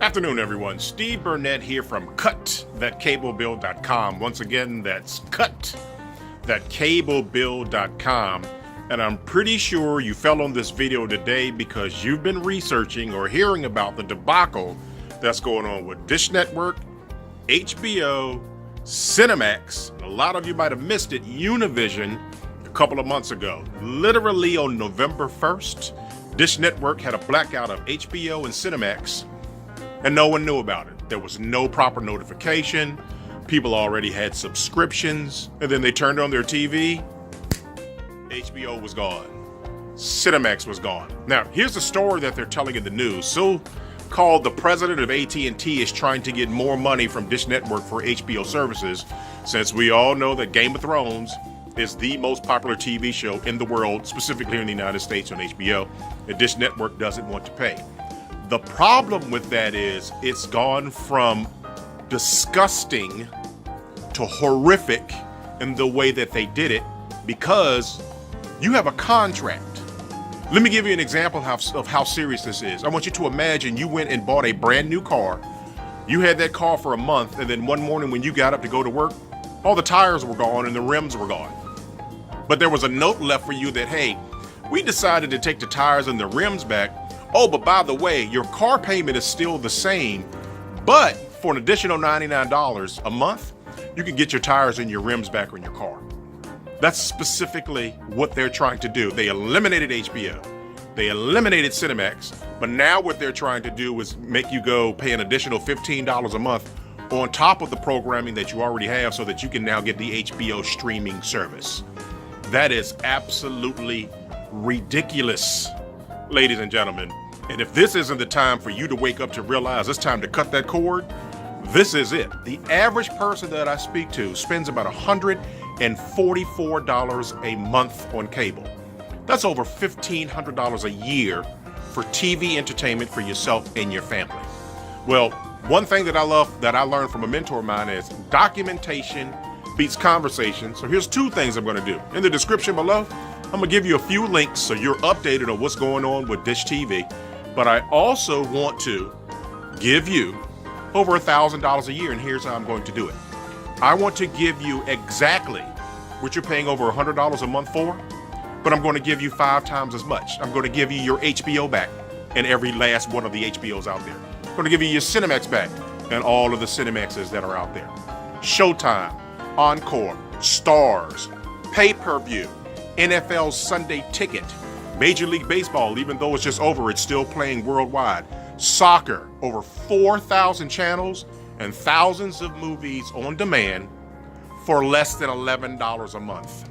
Afternoon, everyone. Steve Burnett here from cut-that-cable-bill.com. Once again, that's cut-that-cable-bill.com. And I'm pretty sure you fell on this video today because you've been researching or hearing about the debacle that's going on with Dish Network, HBO, Cinemax, and a lot of you might have missed it, Univision, a couple of months ago. Literally on November 1st, Dish Network had a blackout of HBO and Cinemax, and no one knew about it. There was no proper notification. People already had subscriptions, and then they turned on their TV. HBO was gone. Cinemax was gone. Now, here's the story that they're telling in the news. So-called the president of AT&T is trying to get more money from Dish Network for HBO services, since we all know that Game of Thrones is the most popular TV show in the world, specifically here in the United States on HBO, and Dish Network doesn't want to pay. The problem with that is it's gone from disgusting to horrific in the way that they did it, because you have a contract. Let me give you an example of how serious this is. I want you to imagine you went and bought a brand new car. You had that car for a month, and then one morning when you got up to go to work, all the tires were gone and the rims were gone. But there was a note left for you that, hey, we decided to take the tires and the rims back. Oh, but by the way, your car payment is still the same, but for an additional $99 a month, you can get your tires and your rims back on your car. That's specifically what they're trying to do. They eliminated HBO. They eliminated Cinemax, but now what they're trying to do is make you go pay an additional $15 a month on top of the programming that you already have so that you can now get the HBO streaming service. That is absolutely ridiculous, ladies and gentlemen. And if this isn't the time for you to wake up to realize it's time to cut that cord, this is it. The average person that I speak to spends about $144 a month on cable. That's over $1,500 a year for TV entertainment for yourself and your family. Well, one thing that I learned from a mentor of mine is documentation beats conversation. So here's two things I'm going to do. In the description below, I'm going to give you a few links so you're updated on what's going on with Dish TV. But I also want to give you over $1,000 a year, and here's how I'm going to do it. I want to give you exactly what you're paying over $100 a month for, but I'm going to give you 5 times as much. I'm going to give you your HBO back and every last one of the HBOs out there. I'm going to give you your Cinemax back and all of the Cinemaxes that are out there. Showtime, Encore, Stars, pay-per-view, NFL Sunday Ticket, Major League Baseball, even though it's just over, it's still playing worldwide. Soccer, over 4,000 channels and thousands of movies on demand for less than $11 a month.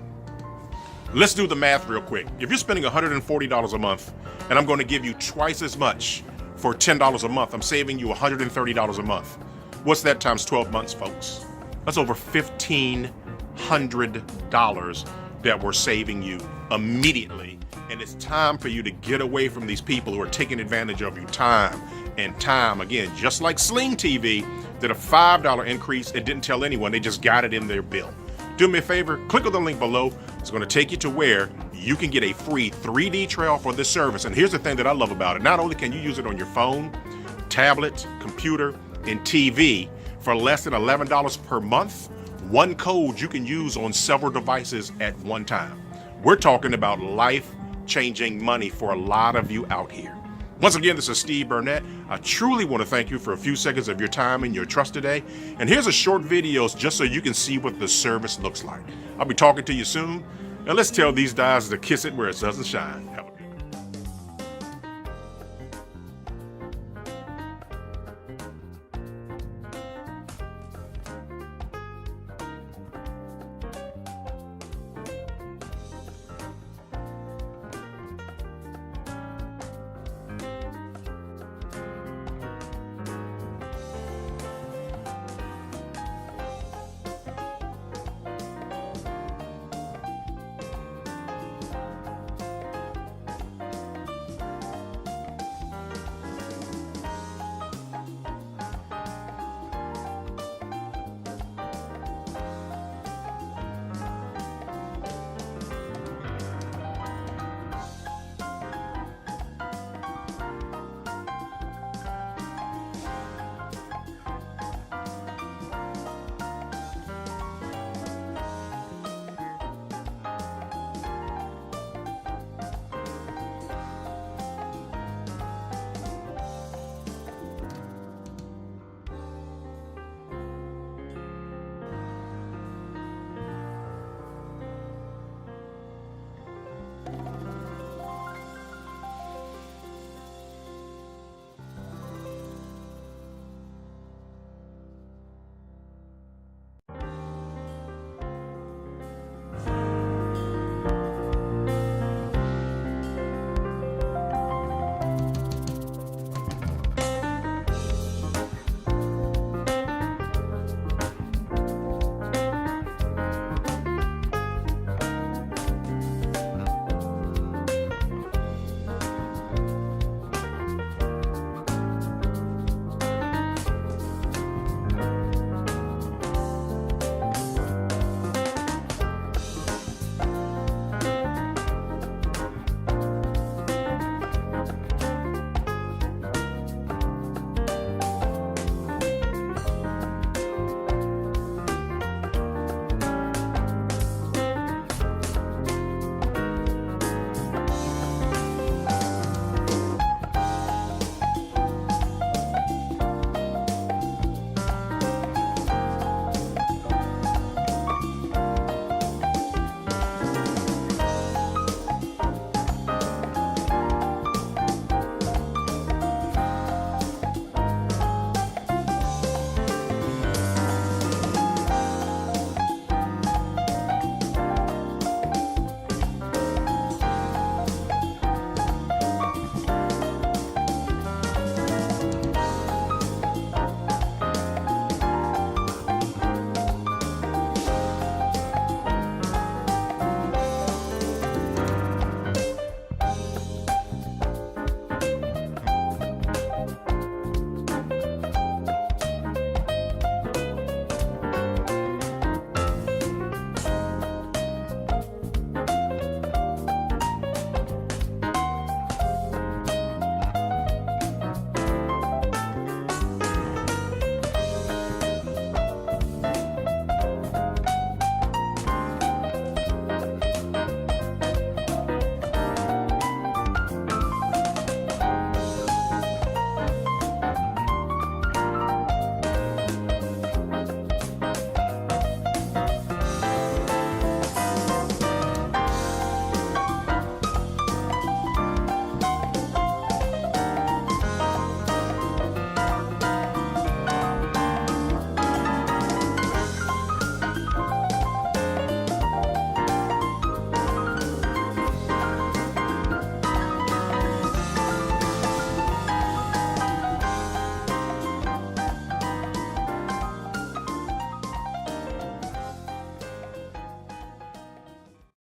Let's do the math real quick. If you're spending $140 a month and I'm going to give you twice as much for $10 a month, I'm saving you $130 a month. What's that times 12 months, folks? That's over $1,500 that we're saving you immediately. And it's time for you to get away from these people who are taking advantage of you time and time again. Just like Sling TV did a $5 increase and didn't tell anyone, they just got it in their bill. Do me a favor, click on the link below. It's going to take you to where you can get a free 3D trial for this service. And here's the thing that I love about it. Not only can you use it on your phone, tablet, computer, and TV for less than $11 per month, one code you can use on several devices at one time. We're talking about life-changing money for a lot of you out here. Once again, this is Steve Burnett. I truly want to thank you for a few seconds of your time and your trust today. And here's a short video just so you can see what the service looks like. I'll be talking to you soon. And let's tell these guys to kiss it where it doesn't shine. Have a good day.